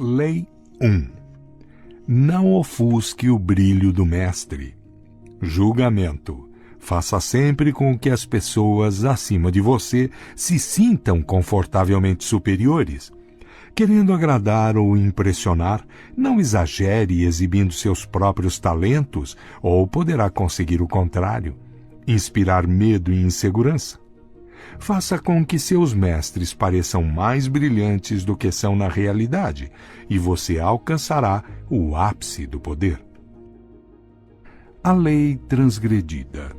Lei 1. Não ofusque o brilho do mestre. Julgamento. Faça sempre com que as pessoas acima de você se sintam confortavelmente superiores. Querendo agradar ou impressionar, não exagere exibindo seus próprios talentos, ou poderá conseguir o contrário, inspirar medo e insegurança. Faça com que seus mestres pareçam mais brilhantes do que são na realidade, e você alcançará o ápice do poder. A lei transgredida.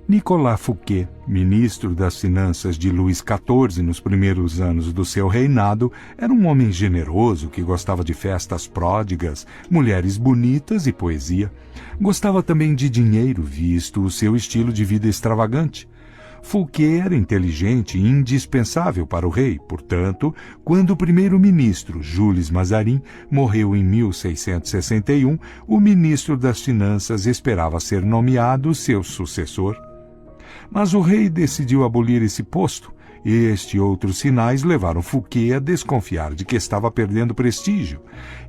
Nicolas Fouquet, ministro das Finanças de Luís XIV nos primeiros anos do seu reinado, era um homem generoso que gostava de festas pródigas, mulheres bonitas e poesia. Gostava também de dinheiro, visto o seu estilo de vida extravagante. Fouquet era inteligente e indispensável para o rei, portanto, quando o primeiro-ministro, Jules Mazarin, morreu em 1661, o ministro das Finanças esperava ser nomeado seu sucessor. Mas o rei decidiu abolir esse posto. Este e outros sinais levaram Fouquet a desconfiar de que estava perdendo prestígio,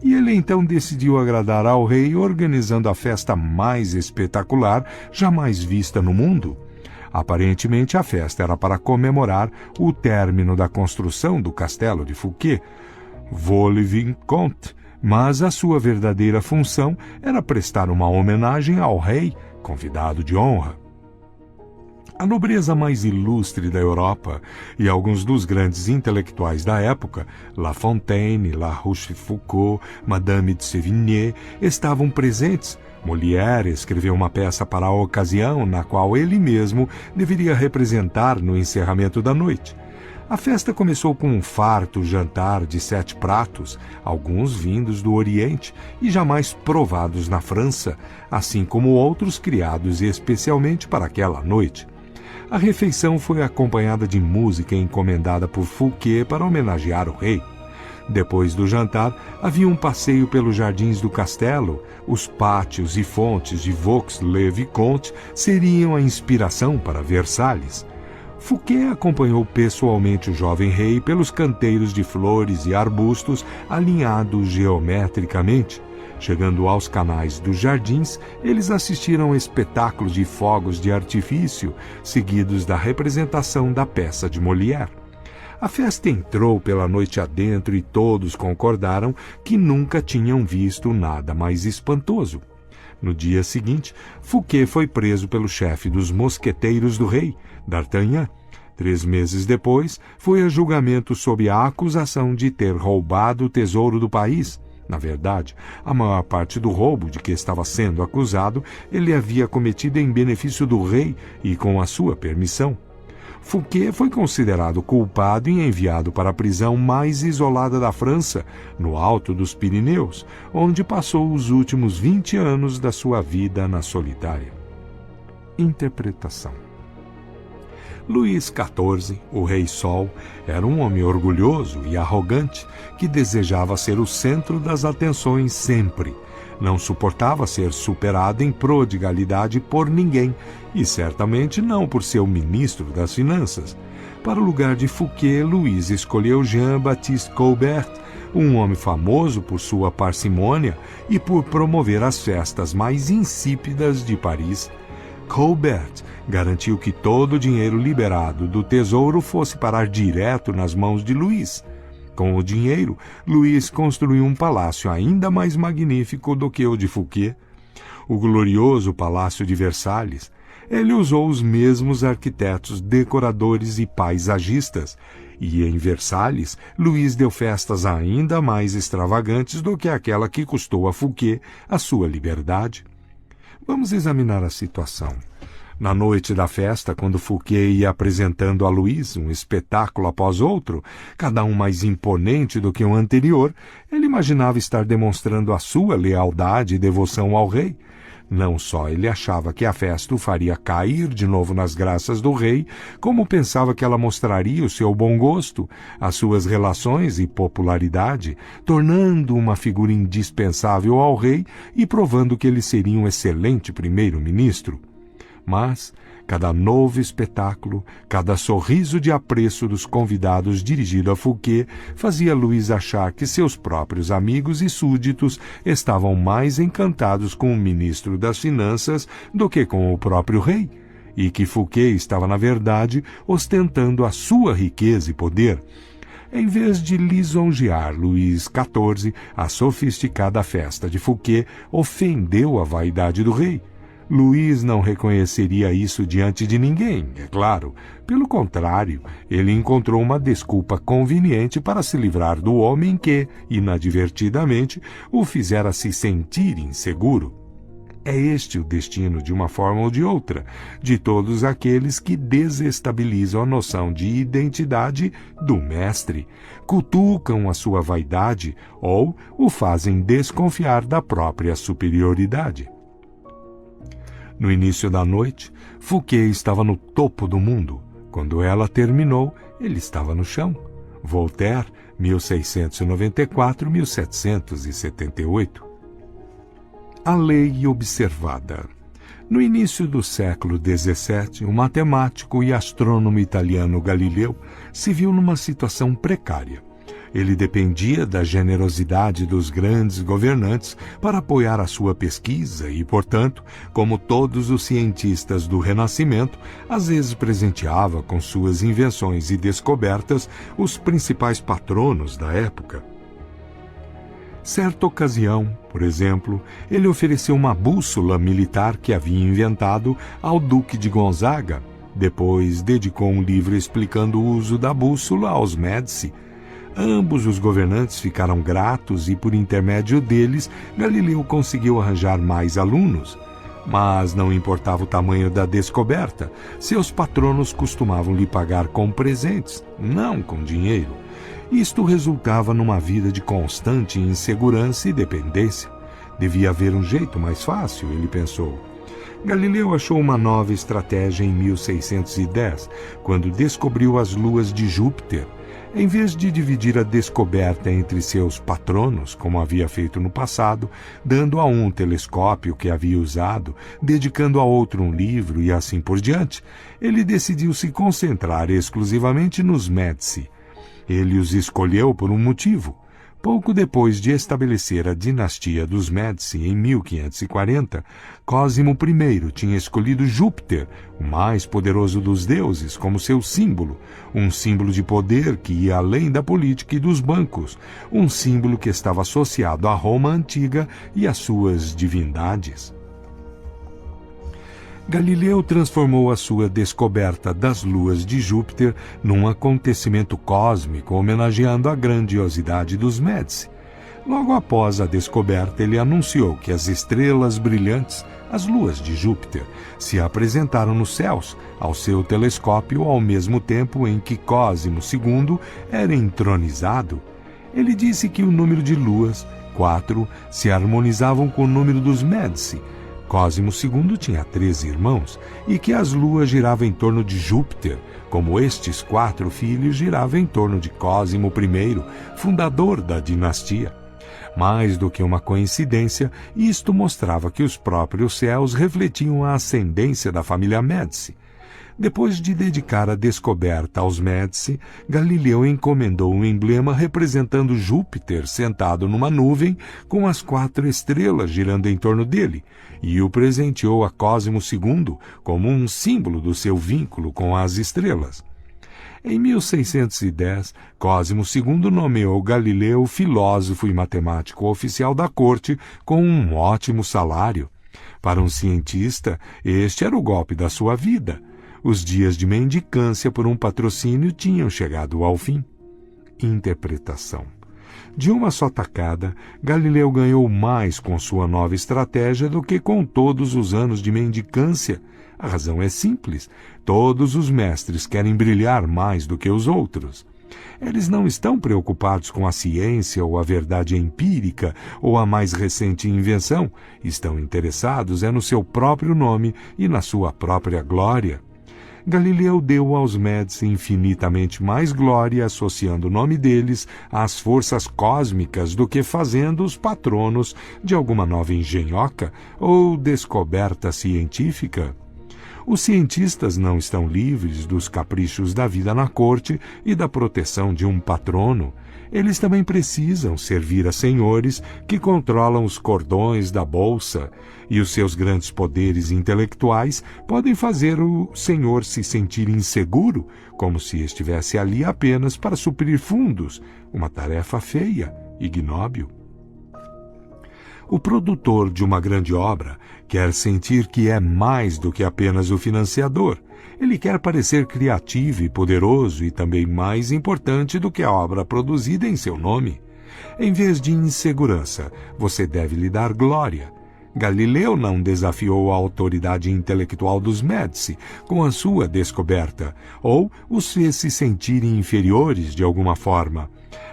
e ele então decidiu agradar ao rei organizando a festa mais espetacular jamais vista no mundo. Aparentemente, a festa era para comemorar o término da construção do castelo de Fouquet, Vaux-le-Vicomte, mas a sua verdadeira função era prestar uma homenagem ao rei, convidado de honra. A nobreza mais ilustre da Europa e alguns dos grandes intelectuais da época, La Fontaine, La Rochefoucauld, Madame de Sévigné, estavam presentes. Molière escreveu uma peça para a ocasião, na qual ele mesmo deveria representar no encerramento da noite. A festa começou com um farto jantar de 7 pratos, alguns vindos do Oriente e jamais provados na França, assim como outros criados especialmente para aquela noite. A refeição foi acompanhada de música encomendada por Fouquet para homenagear o rei. Depois do jantar, havia um passeio pelos jardins do castelo. Os pátios e fontes de Vaux-le-Vicomte seriam a inspiração para Versalhes. Fouquet acompanhou pessoalmente o jovem rei pelos canteiros de flores e arbustos alinhados geometricamente. Chegando aos canais dos jardins, eles assistiram a espetáculos de fogos de artifício, seguidos da representação da peça de Molière. A festa entrou pela noite adentro e todos concordaram que nunca tinham visto nada mais espantoso. No dia seguinte, Fouquet foi preso pelo chefe dos mosqueteiros do rei, D'Artagnan. 3 meses depois, foi a julgamento sob a acusação de ter roubado o tesouro do país. Na verdade, a maior parte do roubo de que estava sendo acusado ele havia cometido em benefício do rei e com a sua permissão. Fouquet foi considerado culpado e enviado para a prisão mais isolada da França, no alto dos Pirineus, onde passou os últimos 20 anos da sua vida na solitária. Interpretação. Luís XIV, o Rei Sol, era um homem orgulhoso e arrogante que desejava ser o centro das atenções sempre. Não suportava ser superado em prodigalidade por ninguém, e certamente não por seu ministro das Finanças. Para o lugar de Fouquet, Luís escolheu Jean-Baptiste Colbert, um homem famoso por sua parcimônia e por promover as festas mais insípidas de Paris. Colbert garantiu que todo o dinheiro liberado do tesouro fosse parar direto nas mãos de Luís. Com o dinheiro, Luís construiu um palácio ainda mais magnífico do que o de Fouquet, o glorioso Palácio de Versalhes. Ele usou os mesmos arquitetos, decoradores e paisagistas, e em Versalhes, Luís deu festas ainda mais extravagantes do que aquela que custou a Fouquet a sua liberdade. Vamos examinar a situação. Na noite da festa, quando Fouquet ia apresentando a Luís um espetáculo após outro, cada um mais imponente do que o anterior, ele imaginava estar demonstrando a sua lealdade e devoção ao rei. Não só ele achava que a festa o faria cair de novo nas graças do rei, como pensava que ela mostraria o seu bom gosto, as suas relações e popularidade, tornando uma figura indispensável ao rei e provando que ele seria um excelente primeiro-ministro. Mas, cada novo espetáculo, cada sorriso de apreço dos convidados dirigido a Fouquet fazia Louis achar que seus próprios amigos e súditos estavam mais encantados com o ministro das Finanças do que com o próprio rei, e que Fouquet estava, na verdade, ostentando a sua riqueza e poder. Em vez de lisonjear Luís XIV, a sofisticada festa de Fouquet ofendeu a vaidade do rei. Luís não reconheceria isso diante de ninguém, é claro. Pelo contrário, ele encontrou uma desculpa conveniente para se livrar do homem que, inadvertidamente, o fizera se sentir inseguro. É este o destino, de uma forma ou de outra, de todos aqueles que desestabilizam a noção de identidade do mestre, cutucam a sua vaidade ou o fazem desconfiar da própria superioridade. No início da noite, Fouquet estava no topo do mundo. Quando ela terminou, ele estava no chão. Voltaire, 1694-1778. A lei observada. No início do século XVII, o matemático e astrônomo italiano Galileu se viu numa situação precária. Ele dependia da generosidade dos grandes governantes para apoiar a sua pesquisa e, portanto, como todos os cientistas do Renascimento, às vezes presenteava com suas invenções e descobertas os principais patronos da época. Certa ocasião, por exemplo, ele ofereceu uma bússola militar que havia inventado ao Duque de Gonzaga. Depois dedicou um livro explicando o uso da bússola aos Médici. Ambos os governantes ficaram gratos e, por intermédio deles, Galileu conseguiu arranjar mais alunos. Mas não importava o tamanho da descoberta, seus patronos costumavam lhe pagar com presentes, não com dinheiro. Isto resultava numa vida de constante insegurança e dependência. Devia haver um jeito mais fácil, ele pensou. Galileu achou uma nova estratégia em 1610, quando descobriu as luas de Júpiter. Em vez de dividir a descoberta entre seus patronos, como havia feito no passado, dando a um telescópio que havia usado, dedicando a outro um livro e assim por diante, ele decidiu se concentrar exclusivamente nos Médici. Ele os escolheu por um motivo. Pouco depois de estabelecer a dinastia dos Médici em 1540, Cosimo I tinha escolhido Júpiter, o mais poderoso dos deuses, como seu símbolo, um símbolo de poder que ia além da política e dos bancos, um símbolo que estava associado à Roma antiga e às suas divindades. Galileu transformou a sua descoberta das luas de Júpiter num acontecimento cósmico, homenageando a grandiosidade dos Médici. Logo após a descoberta, ele anunciou que as estrelas brilhantes, as luas de Júpiter, se apresentaram nos céus ao seu telescópio ao mesmo tempo em que Cosimo II era entronizado. Ele disse que o número de luas, 4, se harmonizavam com o número dos Médici. Cosimo II tinha 13 irmãos e que as luas giravam em torno de Júpiter, como estes 4 filhos giravam em torno de Cosimo I, fundador da dinastia. Mais do que uma coincidência, isto mostrava que os próprios céus refletiam a ascendência da família Médici. Depois de dedicar a descoberta aos Médici, Galileu encomendou um emblema representando Júpiter sentado numa nuvem com as 4 estrelas girando em torno dele, e o presenteou a Cosimo II como um símbolo do seu vínculo com as estrelas. Em 1610, Cosimo II nomeou Galileu filósofo e matemático oficial da corte com um ótimo salário. Para um cientista, este era o golpe da sua vida. Os dias de mendicância por um patrocínio tinham chegado ao fim. Interpretação. De uma só tacada, Galileu ganhou mais com sua nova estratégia do que com todos os anos de mendicância. A razão é simples. Todos os mestres querem brilhar mais do que os outros. Eles não estão preocupados com a ciência ou a verdade empírica ou a mais recente invenção. Estão interessados no seu próprio nome e na sua própria glória. Galileu deu aos Médici infinitamente mais glória associando o nome deles às forças cósmicas do que fazendo-os patronos de alguma nova engenhoca ou descoberta científica. Os cientistas não estão livres dos caprichos da vida na corte e da proteção de um patrono. Eles também precisam servir a senhores que controlam os cordões da bolsa, e os seus grandes poderes intelectuais podem fazer o senhor se sentir inseguro, como se estivesse ali apenas para suprir fundos, uma tarefa feia, ignóbil. O produtor de uma grande obra quer sentir que é mais do que apenas o financiador. Ele quer parecer criativo e poderoso e também mais importante do que a obra produzida em seu nome. Em vez de insegurança, você deve lhe dar glória. Galileu não desafiou a autoridade intelectual dos Médici com a sua descoberta, ou os fez se sentirem inferiores de alguma forma.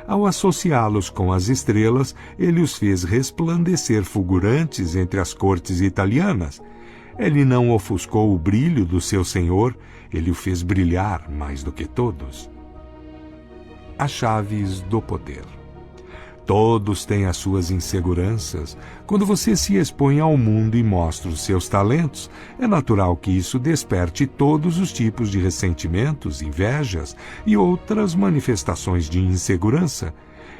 Ao associá-los com as estrelas, ele os fez resplandecer fulgurantes entre as cortes italianas. Ele não ofuscou o brilho do seu senhor, ele o fez brilhar mais do que todos. As chaves do poder. Todos têm as suas inseguranças. Quando você se expõe ao mundo e mostra os seus talentos, é natural que isso desperte todos os tipos de ressentimentos, invejas e outras manifestações de insegurança.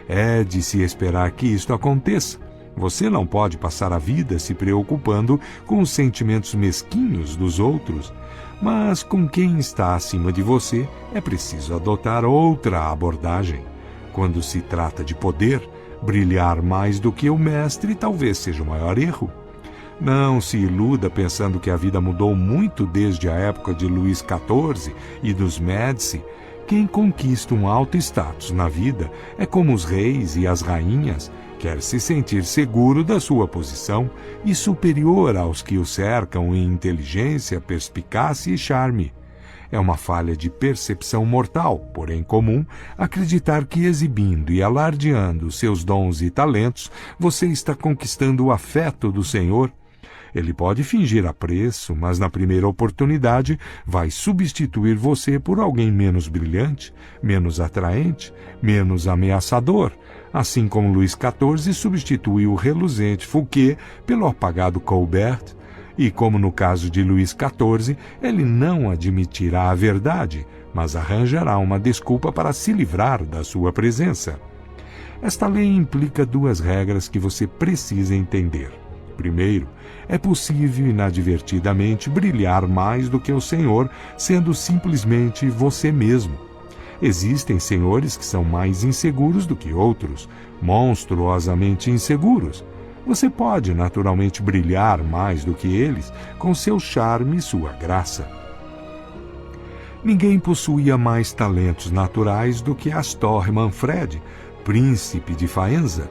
É de se esperar que isto aconteça. Você não pode passar a vida se preocupando com os sentimentos mesquinhos dos outros. Mas com quem está acima de você, é preciso adotar outra abordagem. Quando se trata de poder, brilhar mais do que o mestre talvez seja o maior erro. Não se iluda pensando que a vida mudou muito desde a época de Luís XIV e dos Médici. Quem conquista um alto status na vida é como os reis e as rainhas, quer se sentir seguro da sua posição e superior aos que o cercam em inteligência, perspicácia e charme. É uma falha de percepção mortal, porém comum, acreditar que exibindo e alardeando seus dons e talentos, você está conquistando o afeto do Senhor. Ele pode fingir apreço, mas na primeira oportunidade vai substituir você por alguém menos brilhante, menos atraente, menos ameaçador, assim como Luís XIV substituiu o reluzente Fouquet pelo apagado Colbert. E como no caso de Luís XIV, ele não admitirá a verdade, mas arranjará uma desculpa para se livrar da sua presença. Esta lei implica duas regras que você precisa entender. Primeiro, é possível inadvertidamente brilhar mais do que o Senhor, sendo simplesmente você mesmo. Existem senhores que são mais inseguros do que outros, monstruosamente inseguros. Você pode naturalmente brilhar mais do que eles com seu charme e sua graça. Ninguém possuía mais talentos naturais do que Astor Manfred, príncipe de Faenza,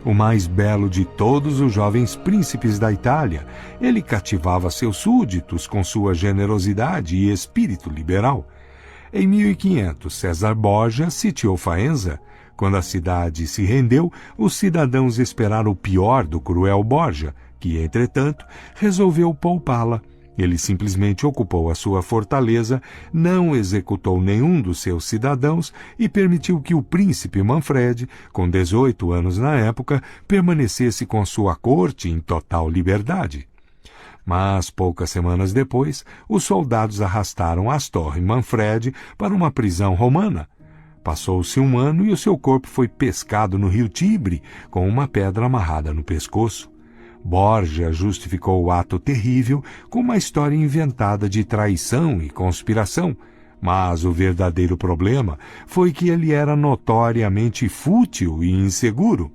o mais belo de todos os jovens príncipes da Itália. Ele cativava seus súditos com sua generosidade e espírito liberal. Em 1500, César Borgia sitiou Faenza. Quando a cidade se rendeu, os cidadãos esperaram o pior do cruel Borgia, que, entretanto, resolveu poupá-la. Ele simplesmente ocupou a sua fortaleza, não executou nenhum dos seus cidadãos e permitiu que o príncipe Manfred, com 18 anos na época, permanecesse com sua corte em total liberdade. Mas, poucas semanas depois, os soldados arrastaram Astor e Manfred para uma prisão romana. Passou-se um ano e o seu corpo foi pescado no rio Tibre, com uma pedra amarrada no pescoço. Borgia justificou o ato terrível com uma história inventada de traição e conspiração, mas o verdadeiro problema foi que ele era notoriamente fútil e inseguro.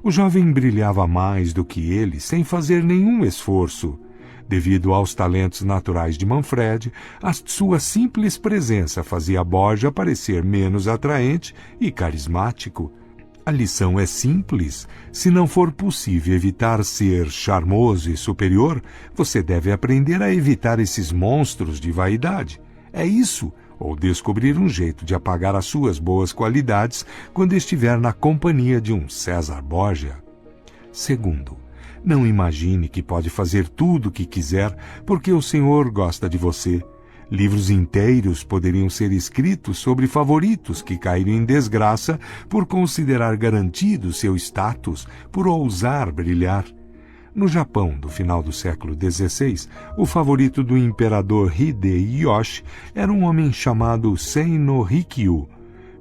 O jovem brilhava mais do que ele sem fazer nenhum esforço. Devido aos talentos naturais de Manfred, a sua simples presença fazia Borgia parecer menos atraente e carismático. A lição é simples. Se não for possível evitar ser charmoso e superior, você deve aprender a evitar esses monstros de vaidade. É isso, ou descobrir um jeito de apagar as suas boas qualidades quando estiver na companhia de um César Borgia. Segundo, não imagine que pode fazer tudo o que quiser porque o Senhor gosta de você. Livros inteiros poderiam ser escritos sobre favoritos que caíram em desgraça por considerar garantido seu status, por ousar brilhar. No Japão do final do século XVI, o favorito do imperador Hideyoshi era um homem chamado Sei no Rikyu,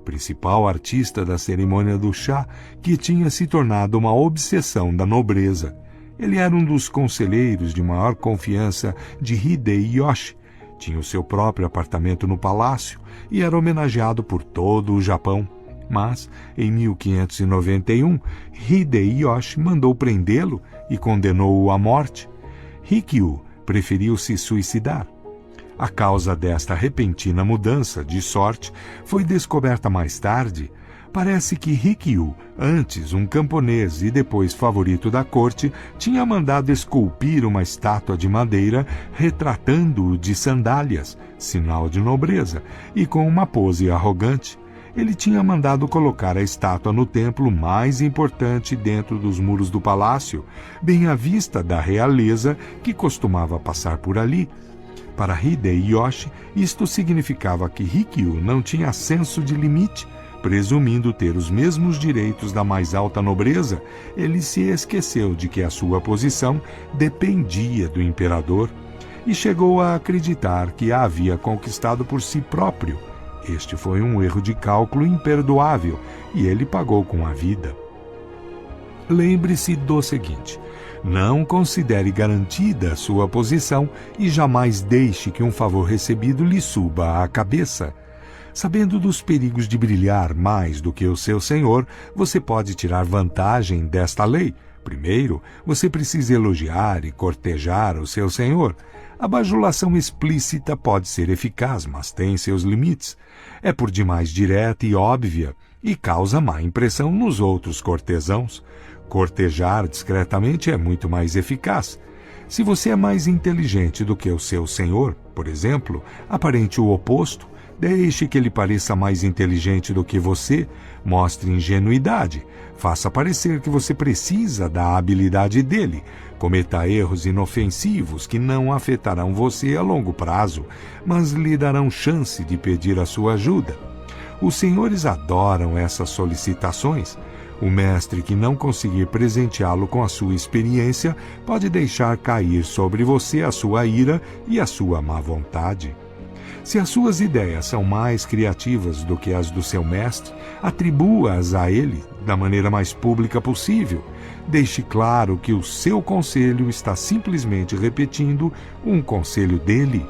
principal artista da cerimônia do chá, que tinha se tornado uma obsessão da nobreza. Ele era um dos conselheiros de maior confiança de Hideyoshi, tinha o seu próprio apartamento no palácio e era homenageado por todo o Japão. Mas, em 1591, Hideyoshi mandou prendê-lo e condenou-o à morte. Rikyu preferiu se suicidar. A causa desta repentina mudança de sorte foi descoberta mais tarde. Parece que Rikyu, antes um camponês e depois favorito da corte, tinha mandado esculpir uma estátua de madeira retratando-o de sandálias, sinal de nobreza, e com uma pose arrogante. Ele tinha mandado colocar a estátua no templo mais importante dentro dos muros do palácio, bem à vista da realeza que costumava passar por ali. Para Hideyoshi, isto significava que Rikyu não tinha senso de limite. Presumindo ter os mesmos direitos da mais alta nobreza, ele se esqueceu de que a sua posição dependia do imperador e chegou a acreditar que a havia conquistado por si próprio. Este foi um erro de cálculo imperdoável e ele pagou com a vida. Lembre-se do seguinte: não considere garantida a sua posição e jamais deixe que um favor recebido lhe suba à cabeça. Sabendo dos perigos de brilhar mais do que o seu senhor, você pode tirar vantagem desta lei. Primeiro, você precisa elogiar e cortejar o seu senhor. A bajulação explícita pode ser eficaz, mas tem seus limites. É por demais direta e óbvia e causa má impressão nos outros cortesãos. Cortejar discretamente é muito mais eficaz. Se você é mais inteligente do que o seu senhor, por exemplo, aparente o oposto. Deixe que ele pareça mais inteligente do que você, mostre ingenuidade, faça parecer que você precisa da habilidade dele, cometa erros inofensivos que não afetarão você a longo prazo, mas lhe darão chance de pedir a sua ajuda. Os senhores adoram essas solicitações. O mestre que não conseguir presenteá-lo com a sua experiência pode deixar cair sobre você a sua ira e a sua má vontade. Se as suas ideias são mais criativas do que as do seu mestre, atribua-as a ele da maneira mais pública possível. Deixe claro que o seu conselho está simplesmente repetindo um conselho dele.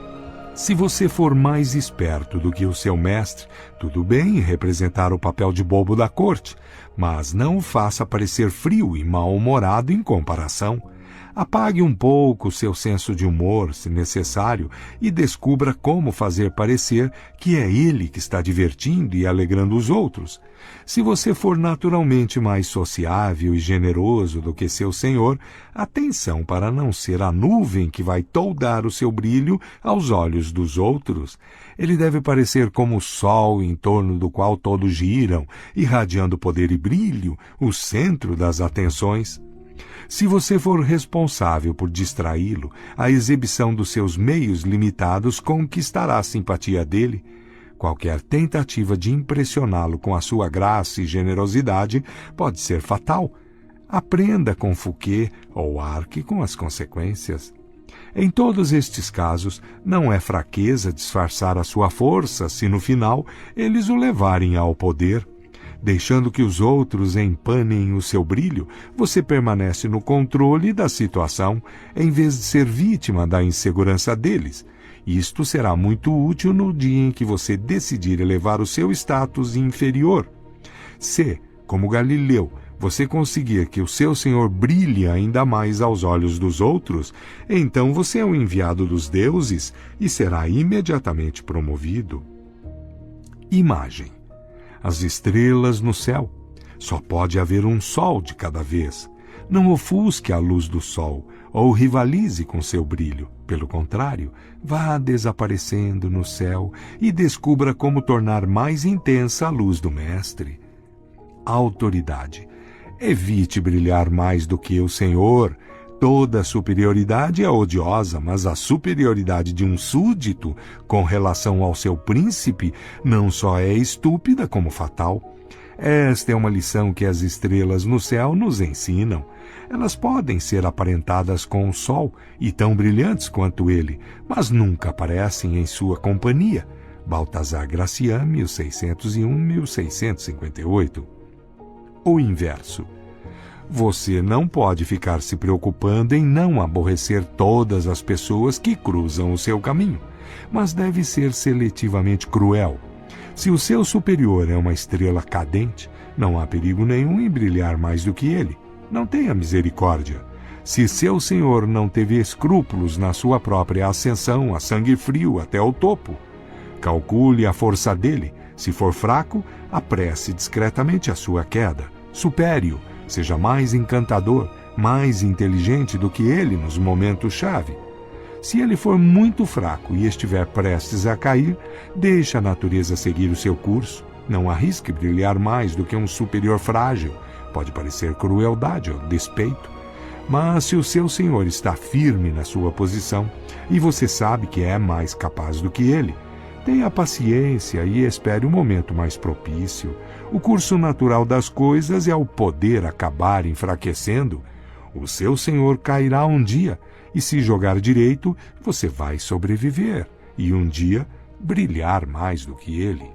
Se você for mais esperto do que o seu mestre, tudo bem representar o papel de bobo da corte, mas não o faça parecer frio e mal-humorado em comparação. Apague um pouco seu senso de humor, se necessário, e descubra como fazer parecer que é ele que está divertindo e alegrando os outros. Se você for naturalmente mais sociável e generoso do que seu senhor, atenção para não ser a nuvem que vai toldar o seu brilho aos olhos dos outros. Ele deve parecer como o sol em torno do qual todos giram, irradiando poder e brilho, o centro das atenções. Se você for responsável por distraí-lo, a exibição dos seus meios limitados conquistará a simpatia dele. Qualquer tentativa de impressioná-lo com a sua graça e generosidade pode ser fatal. Aprenda com Fouquet ou arque com as consequências. Em todos estes casos, não é fraqueza disfarçar a sua força se no final eles o levarem ao poder. Deixando que os outros empanem o seu brilho, você permanece no controle da situação, em vez de ser vítima da insegurança deles. Isto será muito útil no dia em que você decidir elevar o seu status inferior. Se, como Galileu, você conseguir que o seu senhor brilhe ainda mais aos olhos dos outros, então você é um enviado dos deuses e será imediatamente promovido. Imagem. As estrelas no céu. Só pode haver um sol de cada vez. Não ofusque a luz do sol ou rivalize com seu brilho. Pelo contrário, vá desaparecendo no céu e descubra como tornar mais intensa a luz do mestre. Autoridade. Evite brilhar mais do que o Senhor. Toda superioridade é odiosa, mas a superioridade de um súdito com relação ao seu príncipe não só é estúpida como fatal. Esta é uma lição que as estrelas no céu nos ensinam. Elas podem ser aparentadas com o sol e tão brilhantes quanto ele, mas nunca aparecem em sua companhia. Baltazar Gracian, 1601-1658. O inverso. Você não pode ficar se preocupando em não aborrecer todas as pessoas que cruzam o seu caminho, mas deve ser seletivamente cruel. Se o seu superior é uma estrela cadente, não há perigo nenhum em brilhar mais do que ele. Não tenha misericórdia. Se seu senhor não teve escrúpulos na sua própria ascensão a sangue frio até o topo, calcule a força dele. Se for fraco, apresse discretamente a sua queda. Supere-o. Seja mais encantador, mais inteligente do que ele nos momentos-chave. Se ele for muito fraco e estiver prestes a cair, deixe a natureza seguir o seu curso. Não arrisque brilhar mais do que um superior frágil. Pode parecer crueldade ou despeito. Mas se o seu senhor está firme na sua posição e você sabe que é mais capaz do que ele, tenha paciência e espere o momento mais propício. O curso natural das coisas é o poder acabar enfraquecendo. O seu senhor cairá um dia, e se jogar direito, você vai sobreviver, e um dia brilhar mais do que ele.